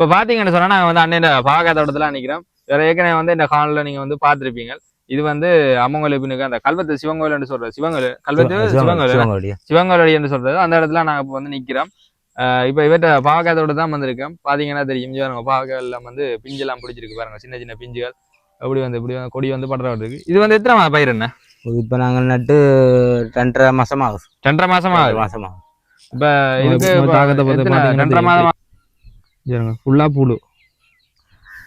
இப்போ பார்த்தீங்கன்னு சொன்னா நாங்கள் வந்து அண்ணன் பாகா தோட்டத்தில் நிற்கிறோம். வேற ஏற்கனவே வந்து இந்த காலில் நீங்கள் வந்து பார்த்துருப்பீங்க. இது வந்து அம்மங்கோயில் பின்னுக்கு அந்த கல்வத்து சிவங்கோயில் என்று சொல்றது கல்வத்து சிவங்கோயில் என்று சொல்றது அந்த இடத்துல நாங்கள் இப்போ வந்து நிற்கிறோம். இப்போ இவர்கிட்ட பாகா தோட்டம் தான் வந்திருக்கோம். பார்த்தீங்கன்னா தெரியும் பாகா எல்லாம் வந்து பிஞ்செல்லாம் பிடிச்சிருக்கு பாருங்க, சின்ன சின்ன பிஞ்சுகள் இப்படி வந்து கொடி வந்து படுற இருக்கு. இது வந்து எத்தனை பயிர் என்ன? இப்போ நாங்கள் நட்டு 2.5 மாசம் ஆகுது. 2.5 மாசம் ஆகுது. இப்போ இதுக்கு 2.5 மாதம் ஃபுல்லா பூடு.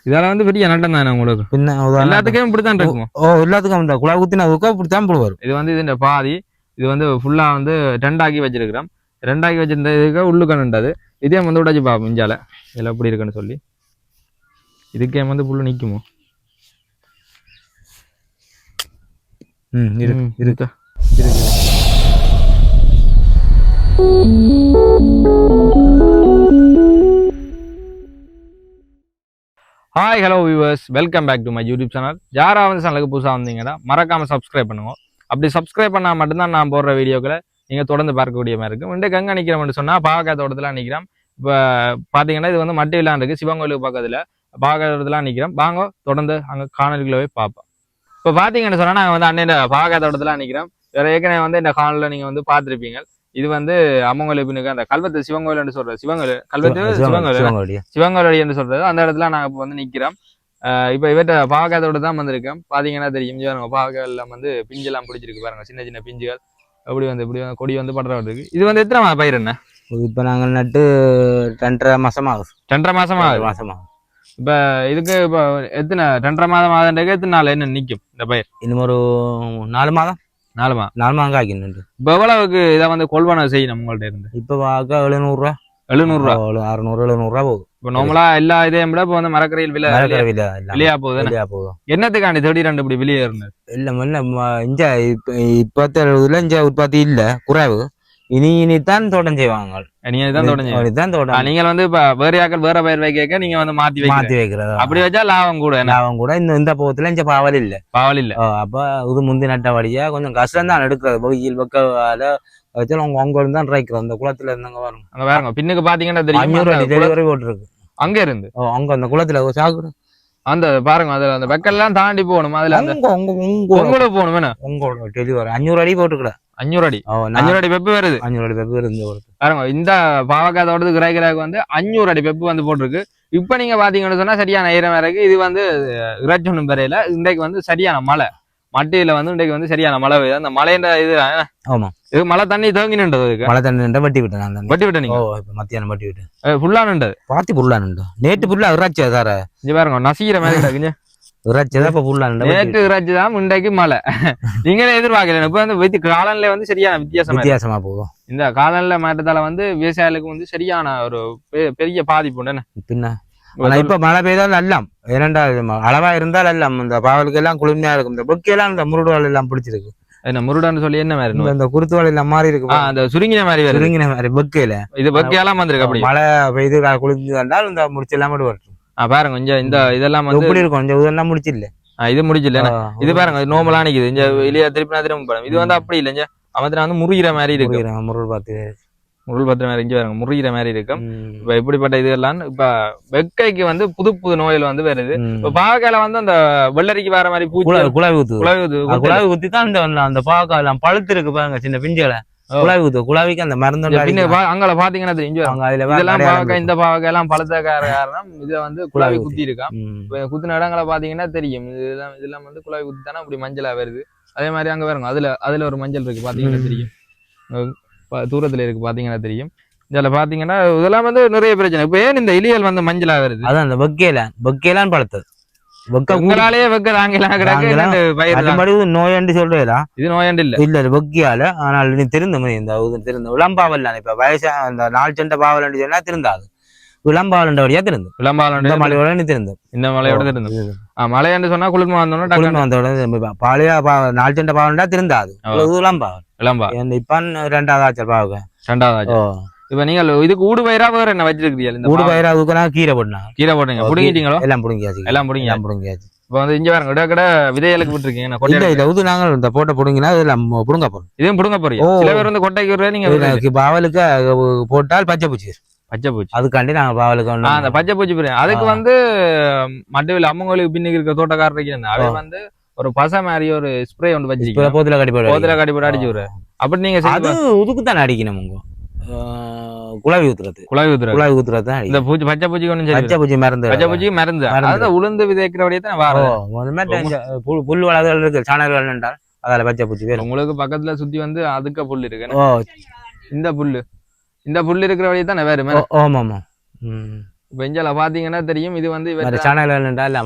இதெல்லாம் வந்து பெரிய நட்டம் தானே உங்களுக்கு? பின்ன எல்லாத்துக்கும் இப்படித்தான் இருக்கும். எல்லாத்துக்கும் குழா ஊத்தினதுக்கு இப்படித்தான் பூ வரும். இது வந்து இது பாதி இது வந்து ஃபுல்லா வந்து 2 ஆக்கி வச்சிருக்கிறோம். 2 ஆக்கி வச்சிருந்ததுக்கு உள்ளுக்கணுன்றது இதே வந்து உடச்சி பார்ப்போம் இஞ்சால இதில் எப்படி இருக்குன்னு சொல்லி. இதுக்கே வந்து புல்லு நிற்குமோ? இருக்கா இருக்கு. Hi hello viewers, welcome back to my YouTube channel. யாராவது சேனலுக்கு புதுசாக வந்தீங்கன்னா மறக்காம சப்ஸ்கிரைப் பண்ணுங்க. அப்படி சப்ஸ்கிரைப் பண்ணால் மட்டும்தான் நான் போடுற வீடியோக்களை நீங்கள் தொடர்ந்து பார்க்கக்கூடிய மாதிரி இருக்கும். இன்றைக்கு எங்கே நிற்கிறோம்னு சொன்னால் பாகா தோட்டத்தில் நிற்கிறோம். இப்போ பார்த்தீங்கன்னா இது வந்து மட்டை விழா இருக்குது சிவங்கோயிலுக்கு பக்கத்தில். பாகா தோட்டத்தில் நிற்கிறோம். வாங்க தொடர்ந்து அங்கே காணொலிகளை போய் பார்ப்போம். இப்போ பார்த்தீங்கன்னு சொன்னால் நாங்கள் வந்து அண்ணன் பாகா தோட்டத்தில் நிற்கிறோம். வேற ஏற்கனவே வந்து இந்த காணொலியில் நீங்கள் வந்து பார்த்துருப்பீங்க. இது வந்து அம்மங்கோயில் பின்னுக்கு அந்த கல்வத்து சிவங்கோயில் என்று சொல்றது சிவங்கோயில் என்று சொல்றது அந்த இடத்துல நாங்கள் இப்போ வந்து நிற்கிறோம். இப்போ இவர்கிட்ட பாகாதோட தான் வந்திருக்கோம். பார்த்தீங்கன்னா தெரியும் பாகா எல்லாம் வந்து பிஞ்செல்லாம் பிடிச்சிருக்கு பாருங்க, சின்ன சின்ன பிஞ்சுகள் இப்படி வந்து கொடி வந்து படுற இருக்கு. இது வந்து எத்தனை பயிர் என்ன? இப்போ நாங்கள் நட்டு 2.5 மாசம் ஆகுது. 2.5 மாசம் ஆகுது. இப்போ இதுக்கு இப்போ எத்தனை 2.5 மாதம் ஆகுதுன்றதுக்கு எத்தனை நாள் என்ன நிற்கும் இந்த பயிர்? இன்னும் ஒரு 4 மாதம் 4 மாதம் காய்க்கணும். இப்போ எவ்வளவுக்கு இதை வந்து கொள்வனை செய்யணும் உங்கள்ட்ட இருந்து? இப்போ வாங்க 700 ரூபா 600-700 ரூபா போகுது. இப்போ நார்மலா எல்லா இதையும் விட இப்போ வந்து மரக்கரையில் விலையா போகுது. என்னத்துக்காண்டி திடீரெண்டு இப்படி வெளியே இருந்தது? இல்ல இஞ்ச இப்ப இஞ்ச உற்பத்தி இல்ல குறைவு. இனிதான் தோட்டம் செய்வாங்க. நீங்கள் வந்து இப்ப வேற பயிர் வைக்க நீங்க வந்து மாத்தி வைக்கிறது. அப்படி வச்சா லாபம் கூட. இந்த போகத்துல இங்க பாவல் இல்ல. அப்ப இது முந்தி நட்டபடியா கொஞ்சம் கஷ்டம் தான் எடுக்கிறது. வெயில் பக்கால அவங்க தான் ரைக்கிறோம். அந்த குளத்துல இருந்தாங்க வரும். அங்க பாருங்க பின்னுக்கு பாத்தீங்கன்னா 500 அடி டெலிவரி போட்டுருக்கு. அங்க இருந்து அங்க அந்த குளத்துல சாகுது. அந்த பாருங்க அதுல அந்த வெக்கெல்லாம் தாண்டி போகணும். அதுல உங்களோட போகணும் வேணும். உங்களோட டெலிவரி 500 அடி போட்டுக்கல. 500 அடி வெப்பு வருது. 500 அடி வெப்பு வருது பாருங்க. இந்த பாவக்காதோட கிராய்க்கு வந்து 500 அடி வெப்பு வந்து போட்டிருக்கு. இப்ப நீங்க பாத்தீங்கன்னு சொன்னா சரியான ஈரம் இருக்கு. இது வந்து இறைச்சி ஒண்ணும் பெறையில. இன்றைக்கு வந்து சரியான மழை மட்டியில வந்து இன்றைக்கு வந்து சரியான மழை பெய்யுது. அந்த மழைன்ற இது ஆமா இது மழை தண்ணி தேங்கி நின்றது. மழை தண்ணி வட்டி விட்டேன். வட்டி விட்டேன் நீங்க? மத்தியானம் வட்டி விட்டேன். ஃபுல்லா நின்றது. பாத்தி ஃபுல்லா நின்று. நேற்று ஃபுல்லா இறைச்சி சார இங்க பாருங்க நசீர மாதிரி இருக்குங்க. இறைச்சிதான் இப்ப ஃபுல்லா நின்று. நேற்று இறைச்சி தான், இன்றைக்கு மழை. நீங்களே எதிர்பார்க்கல. இப்ப வந்து காலநிலை வந்து சரியான வித்தியாசமா போகும். இந்த காலநிலை மாற்றத்தால வந்து விவசாயிகளுக்கு வந்து சரியான ஒரு பெரிய பாதிப்பு உண்டு. பின்ன ஆனா இப்ப மழை பெய்தால் எல்லாம் 2வது அளவா இருந்தால் எல்லாம் இந்த பாவலுக்கு எல்லாம் குளிர்மையா இருக்கும். இந்த பொக்கையெல்லாம் இந்த முருடுவாள் எல்லாம் பிடிச்சிருக்கு. என்ன முருடான்னு சொல்லி என்ன மாதிரி இந்த குருத்துவாள் எல்லாம் மாறி இருக்கு. அந்த சுருங்கின மாதிரி பொக்கையில இது பொக்கையெல்லாம் வந்திருக்கு. அப்படி மழை பெய்து குளிர்ந்து வந்தால் இந்த முடிச்சு எல்லாம் வரும். பாருங்க கொஞ்சம் இந்த இதெல்லாம் வந்து எப்படி இருக்கும். கொஞ்சம் இதெல்லாம் முடிச்சில்ல. இது முடிச்சில்ல. இது பாருங்க நோமலா நிக்குது. இந்த வெளியே திருப்பி இது வந்து அப்படி இல்லைங்க. அவத்துல வந்து முறிகிற மாதிரி இருக்கு. முருள் பத்திர மாதிரி இங்கே பாருங்க முறிகிற மாதிரி இருக்கும். இப்ப இப்படிப்பட்ட இது எல்லாம் இப்ப வெக்கைக்கு வந்து புது புது நோய்கள் வந்து வருது. இப்ப பாவக்காயில வந்து அந்த வெள்ளரிக்கு வர மாதிரி குழாவி ஊத்தி தான் அந்த பாவக்காய் எல்லாம் பழுத்து இருக்கு பாருங்க. சின்ன பிஞ்சுகளை குழாவிக்கு அந்த மருந்து அங்க பாத்தீங்கன்னா தெரியும். இந்த பாவக்காய் எல்லாம் பழுத்த காரணம் இதுல வந்து குழாவி குத்தி இருக்கான். குத்தின இடங்களை பாத்தீங்கன்னா தெரியும். இதெல்லாம் வந்து குழாவி குத்தி தானே அப்படி மஞ்சளா வருது. அதே மாதிரி அங்க பாருங்க அதுல ஒரு மஞ்சள் இருக்கு பாத்தீங்கன்னா தெரியும். தூரத்துல இருக்கு பாத்தீங்கன்னா தெரியும். இதுல பாத்தீங்கன்னா இதெல்லாம் வந்து நிறைய பிரச்சனை. இப்ப ஏன் இந்த இலியல் வந்து மஞ்சளா வருது? அதான் அந்த வெக்கையெல்லாம் பழுத்தது. உங்களாலேயே வெக்க நோயாண்டி சொல்றா? இது நோயாண்டி இல்ல வெக்கையால. ஆனால் நீ திருந்த விளம்பாவல் இப்ப வயசா அந்த 4 சென்ட பாவல் சொன்னா திருந்தாது. விளம்பாவல் வழியா திருந்து மலையோட திருந்து இந்த மலையோட திருந்து மலையாண்டு சொன்னா குளிர்மா வந்தோட பாலியா 4 சென்ட பாவல்டா திருந்தாது. விளம்பாவல் இப்ப 2வது ஆச்சல் பாவுங்க 2வது ஆச்சல். இப்ப நீங்க இதுக்கு ஊடு பயிரா வேற என்ன வச்சிருக்கீங்க? ஊடு பயிரா கீரை போட்டீங்க. புடுங்கிட்டீங்களோ? எல்லாம் புடுங்கியாச்சு. இப்ப வந்து இங்க பாருங்க கிட்ட விதைகளுக்கு விட்டுருக்கீங்க. நாங்க இந்த போட்ட புடுங்கினா இதெல்லாம் புடுங்க போறோம். இதையும் புடுங்க போறீங்க. சில பேர் வந்து கொட்டைக்கு நீங்க பாவலுக்கு போட்டால் பச்சை பூச்சி பச்சை பூச்சி அதுக்காண்டி நாங்க பாவலுக்கு அந்த பச்சை பூச்சி பிரியாணி அதுக்கு வந்து மட்டவில் அம்மங்களுக்கு பின்னுக்கு இருக்க தோட்டக்காரர் இருக்கிறேன் அவை வந்து ஒரு பசை மாதிரி ஒரு ஸ்ப்ரே ஒன்று வச்சிருக்கீங்க போத்துல கடிப்போட அடிச்சு விடுற அப்படி நீங்க அது உதுக்குத்தானே அடிக்கணும் உங்க குழாவி ஊத்துறது இந்த பூச்சி பச்சை பூச்சிக்கு ஒன்றும் பச்சை பூச்சி மருந்து பச்சை பூச்சிக்கு மருந்து அதாவது உளுந்து விதைக்கிறபடியே தான் புல் வளர்கள் இருக்கு சாணர்கள் என்றால் அதால பச்சை பூச்சி வேறு உங்களுக்கு பக்கத்துல சுத்தி வந்து அதுக்க புல் இருக்கு இந்த புல் இருக்கிறபடியே தான் வேறு ஆமா ஆமா பெஞ்சால பாத்தீங்கன்னா தெரியும் இது வந்து சணல்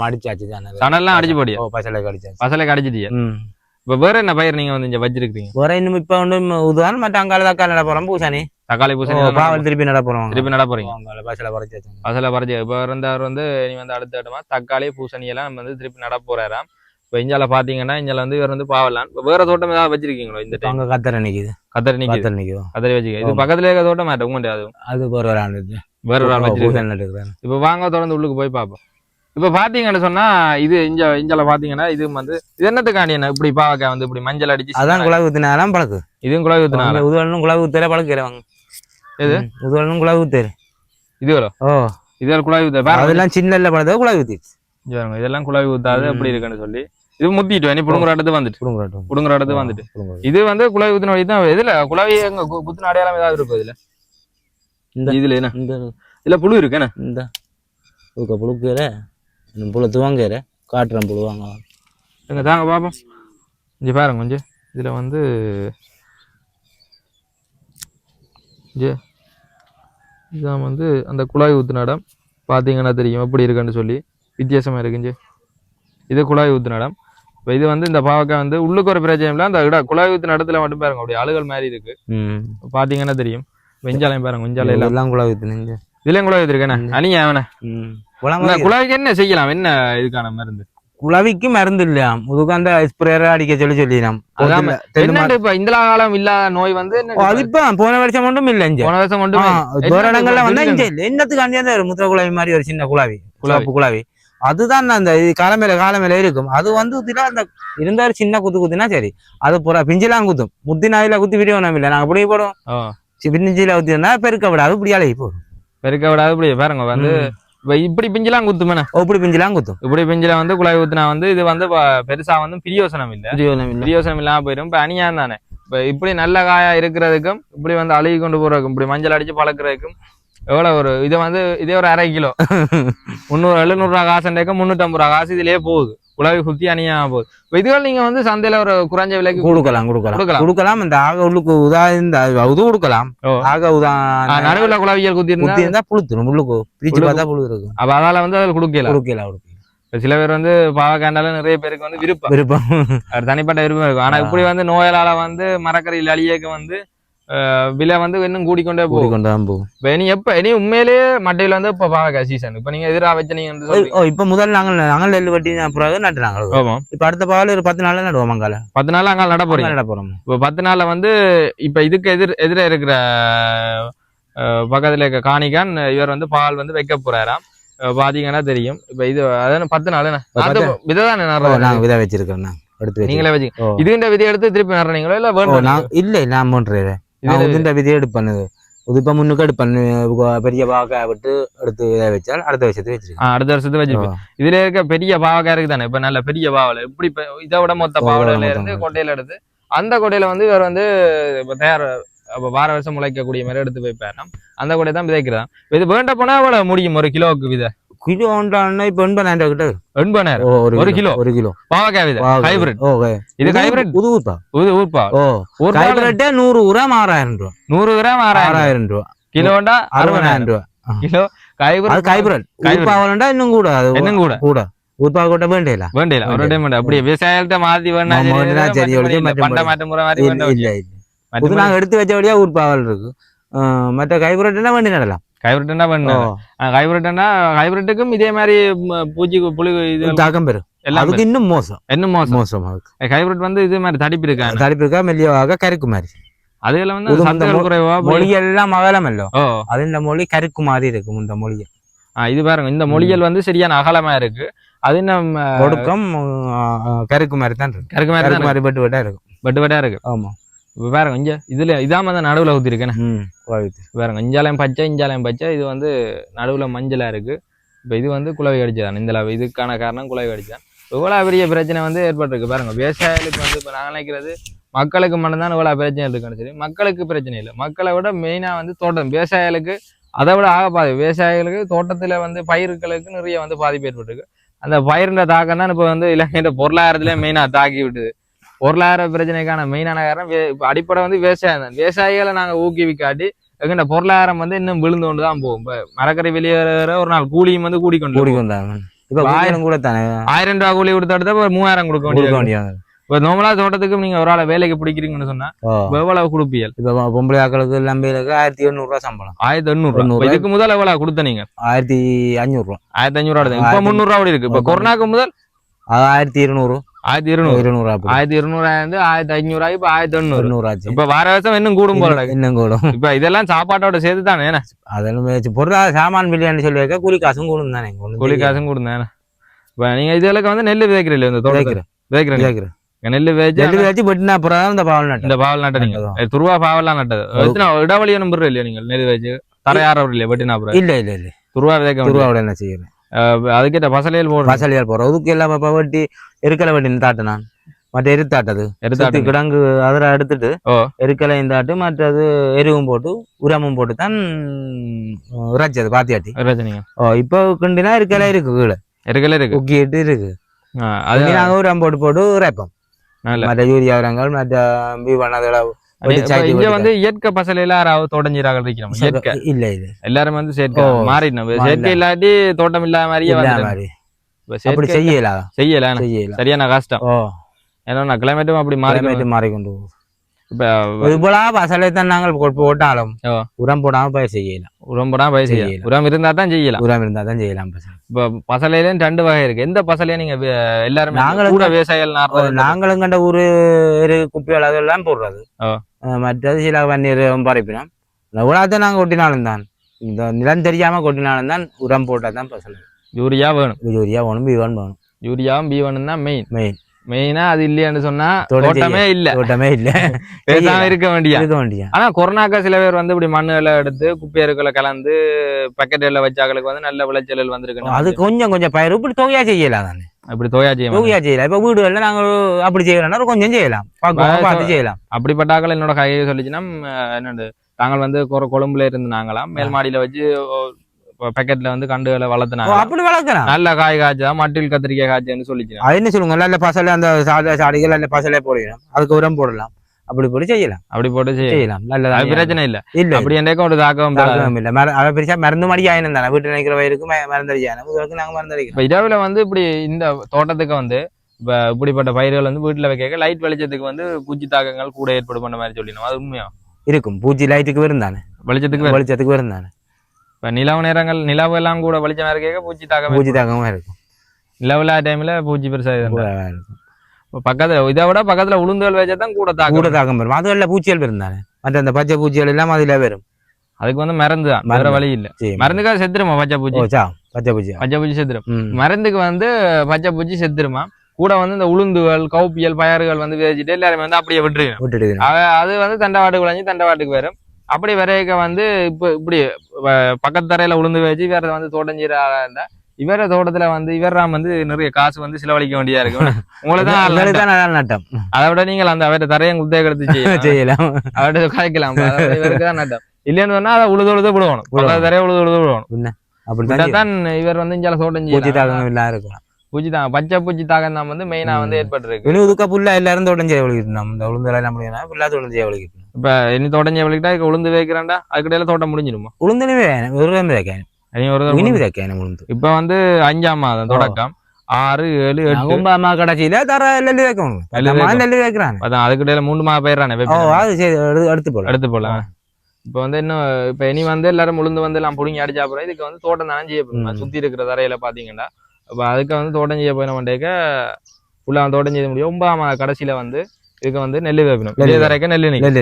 அடிச்சாச்சு சணல்லாம் அடிச்சு போடியா பசலை அடிச்சிட்டியா இப்ப வேற என்ன பயிர் நீங்க வந்து இங்க வச்சிருக்கீங்க வேற இன்னும் இப்ப ஒன்றும் உதாரணம் மற்ற அங்கால தக்காளி நட போறோம் பூசானி தக்காளி பூசணி பாவல் திருப்பி நட போறீங்க பசலை பறிச்சு இப்ப இருந்தவர் வந்து நீ வந்து அடுத்த இடமா தக்காளி பூசணி எல்லாம் வந்து திருப்பி நட போறாராம் இப்ப இஞ்சால பாத்தீங்கன்னா இஞ்சால வந்து இவர் வந்து பாவலாம் இப்ப வேற தோட்டம் ஏதாவது வச்சிருக்கீங்களோ இந்த டைம் கத்தரை நிக்குது கத்தரி வச்சுக்க இது பக்கத்துல இருக்க தோட்டம் மாட்டேன் உங்கள்கிட்ட அது வேற ஒரு ஆள் வச்சிருக்கேன் இப்ப வாங்க தொடர்ந்து உள்ளுக்கு போய் பார்ப்போம் இப்ப பாத்தீங்கன்னு சொன்னா இது இஞ்சால பாத்தீங்கன்னா இது வந்து இது என்னத்துக்காண்டி என்ன இப்படி பாவக்காய் வந்து இப்படி மஞ்சள் அடிச்சு அதான் குழாவி ஊத்தினாலும் பழக்கு இதுவும் குழாவி ஊத்தினாலும் உதவலும் குழாவி ஊத்தர பழக்கிறவாங்க எது உதவலும் குழாவி ஊத்தரு இதுவரோ இதெல்லாம் குழாவி ஊத்த அதெல்லாம் சின்ன பழத்தை குழாவி ஊத்திச்சு இதெல்லாம் குழாவி ஊத்தாது அப்படி இருக்குன்னு சொல்லி இது முத்திட்டு நீ புடுங்குற இடத்து வந்துட்டு இது வந்து குழாவி ஊத்தின வழி தான் இதுல குழாவி எங்க குத்துன அடையாளம் ஏதாவது இருக்கும் இதுல என்ன இதுல புழு இருக்கு என்ன இந்த புழுக்குற புழு துவாங்கிற காட்டுறேன் புழுவாங்க எங்க தாங்க பாப்போம் இங்க பாருங்க கொஞ்சம் இதுல வந்து இதான் வந்து அந்த குழாய் ஊத்துன இடம் பாத்தீங்கன்னா தெரியும் எப்படி இருக்குன்னு சொல்லி வித்தியாசமா இருக்குஞ்சு இது குழாய் ஊத்துன இடம் இப்போ இது வந்து இந்த பாவக்காய் வந்து உள்ளுக்கு ஒரு பிரச்சனை இல்லை அந்த குழாய் ஊத்துன இடத்துல மட்டும் பாருங்க அப்படி அழுகல் மாதிரி இருக்கு பாத்தீங்கன்னா தெரியும் வெஞ்சாலையும் பாருங்க வெஞ்சாலையும் எல்லாம் குழாய் ஊத்துனீங்க இதுலயும் குழாய் ஊத்திருக்கேன் அணியா அவனை குழாய்க்கு என்ன செய்யலாம் என்ன இதுக்கான மருந்து குழாவிக்கு மருந்து இல்லையா முதுக்கு அந்த ஸ்ப்ரேயர் அடிக்க சொல்லிடலாம் இப்ப இந்த காலம் இல்லாத நோய் வந்து அது இப்ப போன வருஷம் மட்டும் இல்ல போன வருஷம் மட்டும் இடங்கள்ல வந்து இங்க இல்ல என்னத்துக்காண்டி அந்த முத்திர குழாவி மாதிரி ஒரு சின்ன குழாவி அதுதான் அந்த காலமேல இருக்கும் அது வந்து அந்த இருந்தாலும் சின்ன குத்துனா சரி அது புறா பிஞ்செல்லாம் குத்தும் முத்தினாவில குத்தி விடியோம் இல்ல நாங்க இப்படி போடுவோம் பிஞ்சில ஊத்தினா பெருக்க விடாது இப்படி அழகி போடும் பெருக்க விடாது இப்படி பாருங்க வந்து இப்படி பிஞ்செல்லாம் குத்துமே இப்படி பிஞ்செல்லாம் குத்தும் இப்படி பிஞ்சில வந்து குழாய் ஊத்தினா வந்து இது வந்து பெருசா வந்து பிரியோசனம் இல்லாம போயிடும் இப்ப அணியா தானே இப்ப இப்படி நல்ல காயா இருக்கிறதுக்கும் இப்படி வந்து அழுகி கொண்டு போறதுக்கும் இப்படி மஞ்சள் அடிச்சு பழக்கிறதுக்கும் எவ்வளவு ஒரு இதை வந்து இதே ஒரு 1/2 கிலோ 700 ரூபா காசு 350 ரூபா காசு இதுலயே போகுது குழாவி சுத்தி அணியா போகுது இதுகள் நீங்க வந்து சந்தையில ஒரு குறைஞ்ச விலைக்கு கொடுக்கலாம் இந்த ஆக உள்ளுக்கு இது கொடுக்கலாம் ஆக நடுவுல குழாவியல் குத்தி இருந்தா புழுத்துரும் உள்ளுக்கு பிரிச்சு பார்த்தா புழு இருக்கும் அப்ப அதால வந்து அதில் கொடுக்கலாம் சில பேர் வந்து பாவக்காண்டால நிறைய பேருக்கு வந்து விருப்பம் தனிப்பட்ட விருப்பம் இருக்கும் ஆனா இப்படி வந்து நோயால வந்து மரக்கறியில் அழியக்க வந்து விலை வந்து இன்னும் கூடிக்கொண்டே போகும் இனி உண்மையிலேயே மட்டையில வந்து இப்ப பாவக்காய் சீசன் இப்ப நீங்க எதிராக வச்ச நீங்க இப்ப முதல்ல நாங்கள் நெல் வெட்டி பிறகு நட்டுறாங்க இப்ப அடுத்த பாவல ஒரு 10 நாள்ல நடுவோம் அங்கால 10 நாள் அங்கால நட போறோம் இப்ப 10 நாள்ல வந்து இப்ப இதுக்கு எதிர இருக்கிற பக்கத்துல இருக்க காணிக்கான் இவர் வந்து பால் வந்து வைக்க போறாராம் பாத்தீங்கன்னா தெரியும் இப்ப இது அதான் 10 நாள் விதைதான் விதை வச்சிருக்கோம் நீங்களே வச்சு இதுன்ற விதை எடுத்து திருப்பி நடுறீங்களோ இல்ல நான் பண்றேன் இதுன்ற விதையை எடுப்பேன் இப்ப முன்னுக்கு எடுப்பேன் பெரிய பாவக்காய் விட்டு எடுத்து விதை வச்சால் அடுத்த வருஷத்துக்கு வச்சிருக்கேன் அடுத்த வருஷத்துக்கு வச்சிருப்பேன் இதுல இருக்க பெரிய பாவக்காய் இருக்கு தானே இப்ப நல்ல பெரிய பாவலை இப்படி இதை விட மொத்த பாவலையில இருந்து கொட்டையில எடுத்து அந்த கொட்டையில வந்து இவர் வந்து தயார் வார வருஷம் முளைக்கக்கூடிய மாதிரி எடுத்து வைப்பாராம் அந்த கொடை தான் விதைக்கிறான் இது வேண்ட போனா அவ்வளவு முடியும் ஒரு கிலோவுக்கு விதை கிலோ ஒன்றான இப்ப 80,000 கிட்ட 80,000 ஒரு கிலோ பாவக்காய் விதை ஹைபிரிட் இது ஹைபிரிட் ஊர்ப்பா ஹைபிரிட் 100 கிராம் 6,000 ரூபாய் 100 கிராம் 6,000 ரூபாய் கிலோண்டா 60,000 ரூபாய் கிலோ ஹைபிரிட் ஊர்ப்பாவலண்டா இன்னும் கூட ஊர்ப்பா கூட வேண்டியல ஒரு டைம் அப்படியே விவசாயத்தை மாத்தி வேணா சரி பண்ட மாற்ற முறை மாதிரி இல்ல நாங்க எடுத்து வச்சபடியா ஊர்ப்பாவல் இருக்கு மற்ற கைபிரட்னா வேண்டி நடலாம் ஹைபிரிட்னா பண்ண ஹைபிரிட்டுக்கும் இதே மாதிரி பூச்சி புழு இது தாக்கம் பெறும் அதுக்கு இன்னும் மோசம் ஹைபிரிட் வந்து இதே மாதிரி தடிப்பு இருக்கா மெல்லியாக கருக்கு மாதிரி அதுல வந்து சத்துக்கள் குறைவா மொழியெல்லாம் அகலமல்லோ அது இந்த மொழி கருக்கு மாதிரி இருக்கும் இந்த மொழியை இது பாருங்க இந்த மொழிகள் வந்து சரியான அகலமா இருக்கு அது நம்ம ஒடுக்கம் கருக்கு மாதிரி தான் இருக்கு கருக்கு மாதிரி பட்டு இருக்கும் ஆமா இப்போ பாருங்க இங்க இதுல இதாம வந்து நடுவுல ஊத்திருக்கேன் பாருங்க இஞ்சாலையும் பச்சை இது வந்து நடுவுல மஞ்சளா இருக்கு. இப்போ இது வந்து குலவை அடிச்சதான் இந்த இதுக்கான காரணம் குலவை அடிச்சதான். இவ்வளவு பெரிய பிரச்சனை வந்து ஏற்பட்டிருக்கு பாருங்க. விவசாயிகளுக்கு வந்து இப்போ நான் நினைக்கிறது மக்களுக்கு மட்டும்தான் இவ்வளவு பிரச்சனை இருக்குன்னு சரி, மக்களுக்கு பிரச்சனை இல்லை. மக்களை விட மெயினா வந்து தோட்டம் விவசாயிகளுக்கு அதை விட விவசாயிகளுக்கு தோட்டத்துல வந்து பயிர்களுக்கு நிறைய வந்து பாதிப்பு ஏற்பட்டிருக்கு. அந்த பயிரின் தாக்கம் தான் இப்போ வந்து இலங்கையோட பொருளாதாரத்திலே மெயினா தாக்கி விட்டுது. பொருளாதார பிரச்சனைக்கான மெயினான காரணம் அடிப்படை வந்து விவசாயம் தான். விவசாயிகளை நாங்க ஊக்குவிக்காட்டி எங்கண்ட பொருளாதாரம் வந்து இன்னும் விழுந்து கொண்டு தான் போகும். இப்போ மரக்கறி வெளியேற ஒரு நாள் கூலியும் வந்து கூடிக்கொண்டாங்க. இப்ப 1000 கூட தானே 1000 ரூபாய் கூலி கொடுத்தா 3000 கொடுக்க வேண்டியது. இப்ப நோமலா தோட்டத்துக்கு நீங்க ஒரு ஆளை வேலைக்கு பிடிக்கிறீங்கன்னு சொன்னா எவ்வளவு கொடுப்பீங்க? இப்ப பொம்பளை ஆக்களுக்கு நம்பிகளுக்கு 1800 ரூபாய் சம்பளம். 1800. இதுக்கு முதல்ல எவ்வளவு கொடுத்த நீங்க? 1500 ரூபாய். 1500 ரூபாய். இப்ப 300 ரூபாய் இருக்கு. இப்ப கொரோனாக்கு முதல் 1200 1200 1500 இப்ப 1800 ஆச்சு. இப்ப வார வருஷம் இன்னும் கூடும் போல. இன்னும் கூடும். இப்ப இதெல்லாம் சாப்பாட்டோட சேர்த்து தானே அதெல்லாம் பொருளாதார சாமான் பில்லியான்னு சொல்லி வைக்க கூலி காசும் கூடும் தானே. கூலி காசும் கூடும் தானே. இப்ப நீங்க இதுகளுக்கு வந்து நெல் விதைக்கிறீங்க இந்த தோட்டத்துல விதைக்கிறேன். நெல் வச்சு வெட்டினா அப்புறம் இந்த பாவல் நட்டை நீங்க துருவா பாவெல்லாம் நட்டது இடைவெளி நம்பர் இல்லையா? நீங்க நெல் வச்சு தரையாற இல்லையா வெட்டினா அப்புறம்? இல்ல துருவா விதைக்க துருவாவோட என்ன செய்யறேன் அதுக்கிட்ட பசலையில் போடுறோம். அதுக்கு எல்லாம் வெட்டி எருக்கலை வெட்டி தாட்டினான். மற்ற எருத்தாட்டது கிடங்கு அதில் எடுத்துட்டு எருக்கலையும் தாட்டு மற்றது எருவும் போட்டு உரமும் போட்டு தான் இறைச்சது பாத்தியாட்டி. இப்போ கிண்டினா எருக்கலை இருக்கு கீழே எருக்கலை இருக்கு உக்கிட்டு இருக்கு. அது நாங்க உரம் போட்டு இறைப்போம். மற்ற யூரியா உரங்கள் மற்ற இங்க வந்து இயற்கை பசலையில தொடஞ்சிராக இருக்கிறோம். இயற்கை இல்ல இது எல்லாரும் வந்து செயற்கை மாறிடணும். செயற்கை இல்லாட்டி தோட்டம் இல்லாத மாதிரியே செய்யலாம் சரியான கஷ்டம். ஏன்னா கிளைமேட்டும் அப்படி மாறிக்கொண்டு பசலை தான் நாங்கள் போட்டாலும் உரம் போடாம பயிர் செய்யலாம். உரம் போடாம பயிர் செய்யலாம். உரம் இருந்தா தான் செய்யலாம். உரம் இருந்தா தான் செய்யலாம். இப்ப பசலையிலும் 2 வகை இருக்கு. எந்த பசலையா நீங்க எல்லாருமே கூட விவசாயிகள் நாங்களும் கண்ட ஊரு குப்பைகள் அதெல்லாம் போடுறது. மற்றது சில பன்னீர் பறிப்பினோம். உலகத்தை நாங்க கொட்டினாலும் தான் இந்த நிலம் தெரியாம கொட்டினாலும் தான் உரம் போட்டா தான் பசலை. யூரியா வேணும். B1 வேணும். யூரியாவும் B1 தான் மெயினா. அது இல்லையான்னு சொன்னா தோட்டமே இல்ல பேசாம இருக்க வேண்டிய. ஆனா கொரோனாக்கா சில பேர் வந்து இப்படி மண்ணுகளை எடுத்து குப்பையருக்களை கலந்து பக்கெட்ல வச்சாக்களுக்கு வந்து நல்ல விளைச்சல் வந்திருக்கு. அது கொஞ்சம் பயிர் இப்படி தொகையா செய்யலாம் தானே. அப்படி தொகையா செய்யலாம். இப்ப வீடுகள்ல நாங்க அப்படி செய்யலாம். கொஞ்சம் செய்யலாம் செய்யலாம். அப்படிப்பட்ட ஆக்கள் என்னோட கையை சொல்லிச்சுன்னா என்னண்டு தாங்கள் வந்து கொழும்புல இருந்து நாங்களாம் மேல் மாடியில வச்சு பேக்கெட்ல வந்து கண்டுகளை வளர்த்துனாங்க. அப்படி வளர்க்கலாம். நல்ல காய் காய்ச்சா மட்டில் கத்திரிக்காய் காய்ச்சன்னு சொல்லிச்சு. அது என்ன சொல்லுங்க நல்ல பசலை அந்த சாடிகள் நல்ல பசலை போடலாம். அதுக்கு உரம் போடலாம். அப்படி போட்டு செய்யலாம். அப்படி போட்டு செய்யலாம். நல்லதா பிரச்சனை இல்ல. இல்ல அப்படி என்னைக்கும் ஒரு தாக்கம் இல்ல. அதை பெருசா மருந்து மாதிரி ஆயினம் தானே. வீட்டு நினைக்கிற வயிறுக்கு மருந்து அடிக்கணும். நாங்க மருந்து அடிக்கிறோம். இரவுல வந்து இப்படி இந்த தோட்டத்துக்கு வந்து இப்படிப்பட்ட பயிர்கள் வந்து வீட்டுல வைக்க லைட் வெளிச்சத்துக்கு வந்து பூச்சி தாக்கங்கள் கூட ஏற்படும் பண்ண மாதிரி சொல்லிடணும். அது உண்மையா இருக்கும். பூச்சி லைட்டுக்கு வரும் தானே. வெளிச்சத்துக்கு வரும் தானே. இப்ப நிலவு நேரங்கள் நிலவு எல்லாம் கூட வெளிச்சமா இருக்க பூச்சி தாக்கமா இருக்கும். நிலவுல டைம்ல பூச்சி பெருசா இருக்கும். பக்கத்துல இதை விட பக்கத்துல உளுந்துகள் வச்சாதான் கூட தாக்கம் வரும். அதுல பூச்சிகள் வரும் தானே. மற்ற அந்த பச்சை பூச்சிகள் எல்லாம் அதுல வரும். அதுக்கு வந்து மருந்து தான். வேற வழி இல்ல. மருந்துக்காக செத்துருமா பச்சை பூச்சி செத்துரும். மருந்துக்கு வந்து பச்சை பூச்சி செத்துருமா. கூட வந்து இந்த உளுந்துகள் கவுப்பியல் பயறுகள் வந்து விதைச்சிட்டு எல்லாருமே வந்து அப்படியே விட்டுருக்கு. அது வந்து தண்டவாட்டுக்கு விளைஞ்சு தண்டவாட்டுக்கு வரும். அப்படி வரைக்க வந்து இப்படி பக்கத்து தரையில உளுந்து வச்சு இவரை வந்து தோட்டஞ்சீரா இருந்தா இவர தோட்டத்துல வந்து இவராம் வந்து நிறைய காசு வந்து செலவழிக்க வேண்டியா இருக்கு. உங்களுக்கு தான் நட்டம். அதை விட நீங்கள் அந்த அவரை தரையும் குத்தகை எடுத்து செய்யலாம். அவர்கிட்ட காய்க்கலாம். இவருக்கு தான் நட்டம். இல்லைன்னு சொன்னா அதை உழுது விடுவோம். பக்கத்து தரையை உழுது விடுவோம். அப்படித்தான் இவர் வந்து இஞ்சால தோட்டஞ்சீரா பூச்சி தாங்க பச்சை பூச்சி தாக்கம் தான் வந்து மெயினா வந்து ஏற்பட்டு புல்லா எல்லாரும் தோட்டஞ்சே வலிக்கிட்டோம். இந்த உளுந்து எல்லாம் முடியும் புல்லா தோட்டஞ்சே வலிக்கிட்டோம். இப்ப இனி தோட்டஞ்சே வலிக்கிட்டா உளுந்து வைக்கிறாண்டா அதுக்கிடையில தோட்டம் முடிஞ்சிருமா? உளுந்து இப்ப வந்து 5ஆம் மாதம் தொடக்கம் 6, 7, 8 கடைசியில தர நெல்லு வைக்கணும். நெல்லு வைக்கிறான். அதான் அதுக்கிடையில 3 மாதம் பயிரானே எடுத்து போலாம். இப்ப வந்து இன்னும் இப்ப இனி வந்து எல்லாரும் உளுந்து வந்து எல்லாம் புடுங்கி அடிச்சா அப்புறம் இதுக்கு வந்து தோட்டம் தானே செய்யப்படும். சுத்தி இருக்கிற தரையில பாத்தீங்கன்னா அப்ப அதுக்கு வந்து தோட்டம் செய்ய போயிட மாட்டேக்க ஃபுல்லா தோட்டம் செய்ய முடியும். 9ஆம் கடைசியில வந்து இதுக்கு வந்து நெல்லு வைக்கணும். விதை தரைக்க நெல்லு நிற்கும்.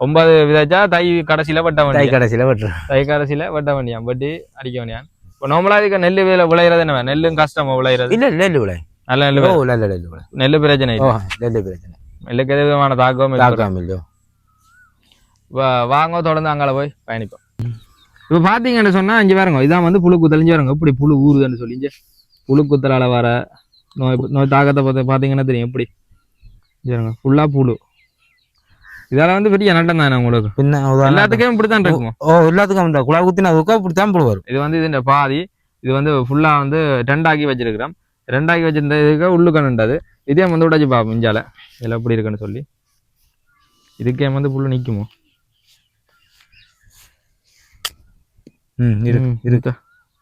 9 விதைச்சா தை கடைசியில வெட்ட வேண்டிய தை கடைசியில வெட்ட வேண்டியான் வெட்டி அடிக்க வேண்டியான். இப்ப நார்மலா இதுக்கு நெல்லு விளையிறது என்ன நெல்லும் கஷ்டமா விளையிறது? இல்ல நெல்லு விளை நல்ல நெல்லு பிரச்சனை இல்லை. நெல்லுக்கு எது விதமான தாக்கம் இல்லையோ. வாங்க தொடர்ந்து அங்கால போய் பயணிப்போம். இப்போ பார்த்தீங்கன்னு சொன்னால் இங்கே பாருங்க இதான் வந்து புழு குத்தல் பாருங்க எப்படி புழு ஊறுதுன்னு சொல்லி இங்கே புழு குத்தலால் வர நோய் தாக்கத்தை பார்த்தீங்கன்னா தெரியும் எப்படி பாருங்க ஃபுல்லாக புழு. இதால வந்து பெரிய நட்டம் தானே உங்களுக்கு பின்ன எல்லாத்துக்கும் இப்படித்தான் இருக்குமோ? எல்லாத்துக்கும் இந்த குழா குத்தினா இப்படித்தான் புழு வரும். இது வந்து இதுன்ற பாதி இது வந்து ஃபுல்லாக வந்து ரெண்டாக்கி வச்சிருக்கிறோம். ரெண்டாக்கி வச்சிருந்த இதுக்கு உள்ளுக்கணுன்றது இதே வந்து உடச்சி பார்ப்போம் இஞ்சால இதில் எப்படி இருக்குன்னு சொல்லி. இதுக்கே வந்து புல்லு நிற்குமோ?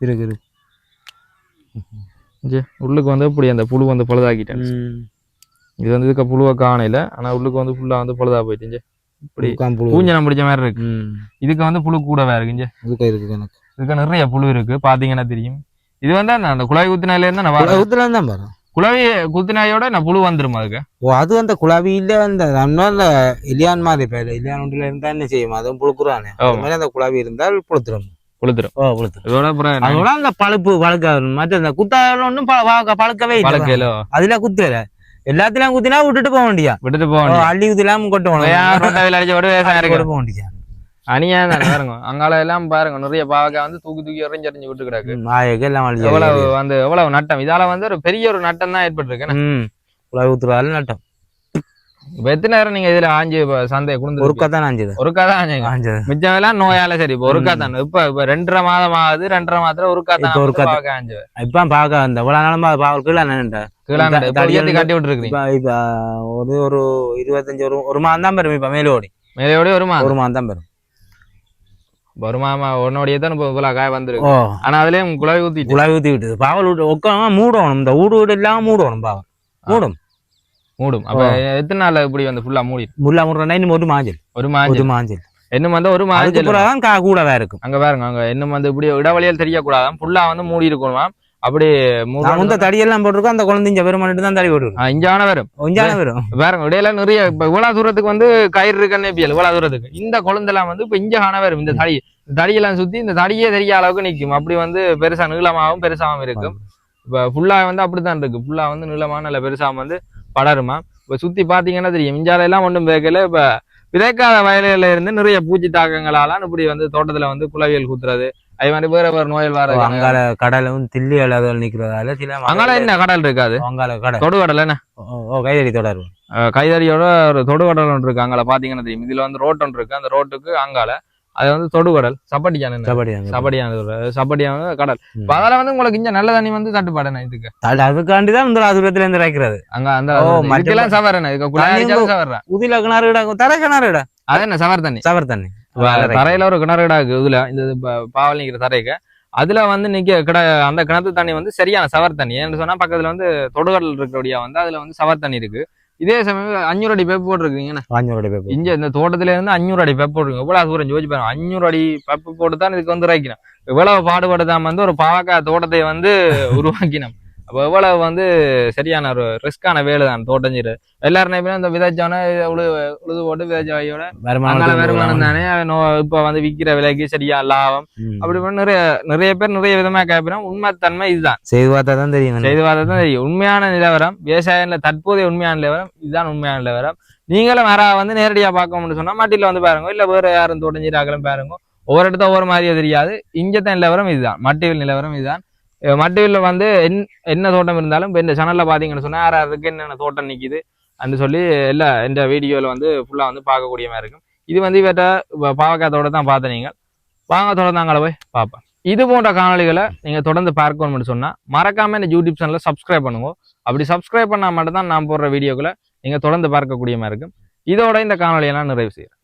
இருக்கு உள்ளுக்கு வந்து இப்படி அந்த புழு வந்து பழுதாக்கிட்டேன். இது வந்து இதுக்கு புழுவை காணையில ஆனா உள்ளுக்கு வந்து ஃபுல்லா வந்து பழுதா போயிட்டு இப்படி பூஞ்சனம் பிடிச்ச மாதிரி இருக்கு. இதுக்கு வந்து புழு கூடவே இருக்குங்க. இதுக்கு நிறைய புழு இருக்கு பாத்தீங்கன்னா தெரியும். இது வந்து அந்த குழாய் குத்தினால இருந்தா குழாவி குத்தினாயோட நான் புழு வந்துரும் அதுக்கு. அது அந்த குழாவியில அந்த இலியான் மாதிரி பேர் இலியான் ஒன்றில இருந்தா என்ன செய்யும் அதுவும் புழுக்குறானே அந்த குழாவி இருந்தால் புழுத்துரும். அந்த பழுப்பு பழுக்க மற்ற இந்த குத்தால ஒன்றும் பழுக்கவே இல்லை. அதுல குத்தல எல்லாத்திலும் குத்தினா விட்டுட்டு போக வேண்டியா அள்ளி குத்திலாம் கொட்ட வேண்டியா அணியா தானே பாருங்க அங்கால எல்லாம் பாருங்க நிறைய பாவக்காய் வந்து தூக்கி தூக்கி எறிஞ்சறிஞ்சு விட்டு கிடக்கு. எவ்வளவு வந்து எவ்வளவு நட்டம் இதால வந்து ஒரு பெரிய ஒரு நட்டம் தான் ஏற்பட்டிருக்கு. நட்டம் இப்ப எத்தனை நேரம் நீங்க இதுல ஆஞ்சு சந்தையை குடுந்து ஒருக்கா தான் ஆஞ்சது மிச்சம் எல்லாம் நோயால சரி இப்ப ஒருக்கா தான் இப்ப 2.5 மாதம் ஆகுது 2.5 மாதத்துல ஒருக்கா தான் ஆஞ்சு இப்ப பாக்க அந்த இவ்வளவு நாளமா கீழே கட்டி விட்டு இருக்கு. இப்ப ஒரு 25 ஒரு மாதம் தான் பெறும். இப்ப மேலோடி ஒரு மாதம் தான் பெறும். ஒரு மாமா உன்னோடைய தான் இவ்வளவு காய் வந்துருக்கு. ஆனா அதுலயும் குழாவி ஊத்தி விட்டுது பாவல் விட்டு மூடணும். இந்த வீடு எல்லாம் மூடணும் பாவல் மூடும். அப்ப எத்தனை நாள் இப்படி வந்து ஃபுல்லா மூடுறா இன்னும் ஒரு மாஞ்சல் இன்னும் வந்து ஒரு மாஞ்சல் கூடவே இருக்கும். அங்க பாருங்க அங்க இன்னும் வந்து இப்படி இடவழியால் தெரியக்கூடாதான் ஃபுல்லா வந்து மூடி இருக்கணுமா. அப்படி தடியெல்லாம் போட்டிருக்கோம். அந்த குழந்தைங்க வெறும் தான் தடி போட்டு இஞ்சான வரும் பாருங்க இடையில நிறைய இப்ப இவ்வளவு தூரத்துக்கு வந்து கயிறு இருக்குன்னு இவ்வளவு தூரத்துக்கு இந்த குழந்தைலாம் வந்து இப்ப இஞ்சான வரும். இந்த தடியெல்லாம் சுத்தி இந்த தடியே தெரிய அளவுக்கு நிற்கும். அப்படி வந்து பெருசா நீளமாகவும் பெருசாகவும் இருக்கும். இப்ப ஃபுல்லா வந்து அப்படித்தான் இருக்கு. ஃபுல்லா வந்து நீளமான நல்ல பெருசாகவும் வந்து படருமா. இப்ப சுத்தி பாத்தீங்கன்னா தெரியும் இஞ்சால எல்லாம் ஒன்றும் பேக்கல. இப்ப விதைக்காத வயலில இருந்து நிறைய பூச்சி தாக்கங்களால இப்படி வந்து தோட்டத்துல வந்து குளவியல் குத்துறது அது மாதிரி வேற நோயல் வர அங்கால கடலும் தில்லி அழகால் நிக்கிறதால அங்கால என்ன கடல் இருக்காது. தொடு கடல் என்ன கைதறி தொடர் கைதறியோட ஒரு தொடு கடல் ஒன்று இருக்கு. அங்கால பாத்தீங்கன்னா தெரியும். இதுல வந்து ரோட் ஒன்று இருக்கு. அந்த ரோட்டுக்கு அங்கால அது வந்து தொடுகடல் சப்படியான கடல். அதனால வந்து உங்களுக்கு இங்க நல்ல தண்ணி வந்து தட்டுப்பாடு இதுக்கு அதுக்காண்டிதான் இந்த தூரத்துல இருந்து இறக்கிறது. அங்க அந்த சவரன் உதில கிணறு தரை கிணறு அது என்ன சவர் தண்ணி தரையில ஒரு கிணறு இருக்கு. இதுல இந்த பாவல் நிக்கிற தரைக்கு அதுல வந்து அந்த கிணத்து தண்ணி வந்து சரியான சவர் தண்ணி. ஏன்னு சொன்னா பக்கத்துல வந்து தொடுகடல் இருக்கிறபடியா வந்து அதுல வந்து சவர் தண்ணி இருக்கு. இதே சமயம் 500 அடி பெப்பு போட்டிருக்கீங்க. 500 அடி பெப்பு இங்க இந்த தோட்டத்துல இருந்து 500 அடி பெப்பு போட்டுருங்க. எவ்வளவு தூரம் யோசிச்சு பாருங்க. 500 அடி பெப்பு போட்டு தான் இதுக்கு வந்து இறக்கணும். எவ்வளவு பாடுபடுதான் வந்து ஒரு பாவக்காய் தோட்டத்தை வந்து உருவாக்கினோம். அப்போ எவ்வளவு வந்து சரியான ஒரு ரிஸ்கான வேலை தான் தோட்டஞ்சீரு. எல்லாருமே இந்த விதைச்சோன்னா உழுது போட்டு விதைச்சவையோட வருமானம் தானே இப்ப வந்து விற்கிற விலைக்கு சரியா லாபம். அப்படி நிறைய பேர் நிறைய விதமா கேட்போம். உண்மைத்தன்மை இதுதான். செய்து பார்த்தா தான் தெரியும். உண்மையான நிலவரம் விவசாயில தற்போதைய உண்மையான நிலவரம் இதுதான் உண்மையான நிலவரம். நீங்களும் வேற வந்து நேரடியா பார்க்கணும்னு சொன்னா மாட்டில வந்து பாருங்க. இல்ல வேற யாரும் தோட்டஞ்சீராக்களும் பாருங்க. ஒவ்வொரு இடத்த ஒவ்வொரு மாதிரியே தெரியாது. இங்கத்தான் நிலவரம் இதுதான். மட்டிவில் நிலவரம் இதுதான். மட்டிவில் வந்து என்ன தோட்டம் இருந்தாலும் இப்போ இந்த சேனல்ல பாத்தீங்கன்னு சொன்னா யாருக்கு என்னென்ன தோட்டம் நிக்குது அப்படின்னு சொல்லி எல்லா இந்த வீடியோல வந்து ஃபுல்லா வந்து பார்க்கக்கூடிய மாதிரி இருக்கும். இது வந்து இவற்ற பாவக்காய் தோட்டம் தான் பார்த்த நீங்கள் வாங்க தோட்டம் தாங்கள போய் பார்ப்பேன். இது போன்ற காணொலிகளை நீங்க தொடர்ந்து பார்க்கணும்னு சொன்னா மறக்காம இந்த யூடியூப் சேனலை சப்ஸ்கிரைப் பண்ணுங்க. அப்படி சப்ஸ்கிரைப் பண்ணா மட்டும்தான் நான் போடுற வீடியோக்களை நீங்க தொடர்ந்து பார்க்கக்கூடிய மாதிரி இருக்கும். இதோட இந்த காணொலியெல்லாம் நிறைவு செய்யும்.